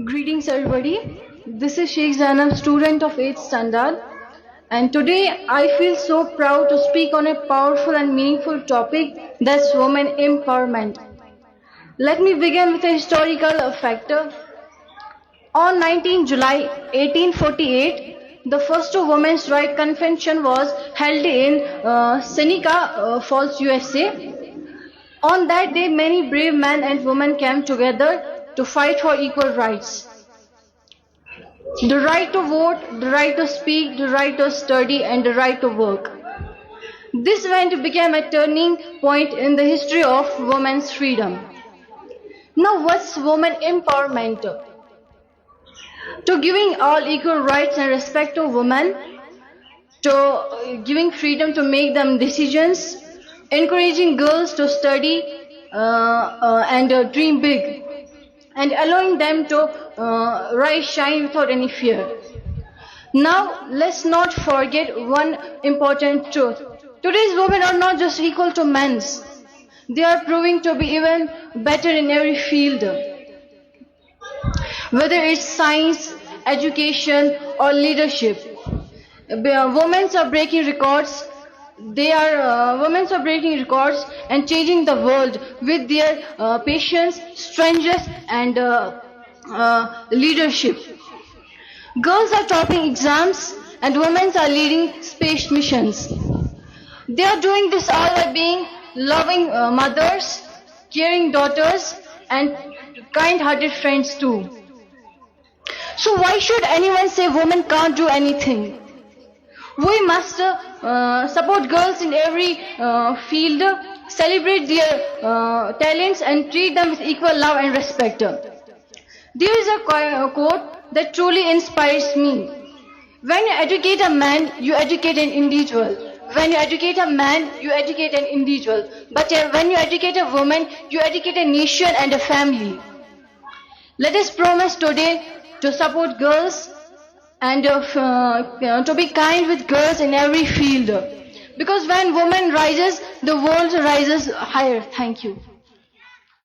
Greetings everybody. This is Sheikh Zainab, student of 8th standard, and today I feel so proud to speak on a powerful and meaningful topic, that's women empowerment. Let me begin with a historical factor. On 19 July 1848, the first Women's Rights Convention was held in Seneca Falls, USA. On that day, many brave men and women came together to fight for equal rights. The right to vote, the right to speak, the right to study, and the right to work. This event became a turning point in the history of women's freedom. Now, what's women empowerment? To giving all equal rights and respect to women, to giving freedom to make them decisions, encouraging girls to study and dream big, and allowing them to rise, shine without any fear. Now, let's not forget one important truth. Today's women are not just equal to men's. They are proving to be even better in every field. Whether it's science, education, or leadership. Women are breaking records. Women are breaking records and changing the world with their patience, strength, and leadership. Girls are topping exams, and women are leading space missions. They are doing this all by being loving mothers, caring daughters, and kind-hearted friends too. So why should anyone say women can't do anything? We must support girls in every field, celebrate their talents, and treat them with equal love and respect. There is a quote that truly inspires me. When you educate a man, you educate an individual. When you educate a man, you educate an individual. But when you educate a woman, you educate a nation and a family. Let us promise today to support girls and to be kind with girls in every field. Because when women rises, the world rises higher. Thank you.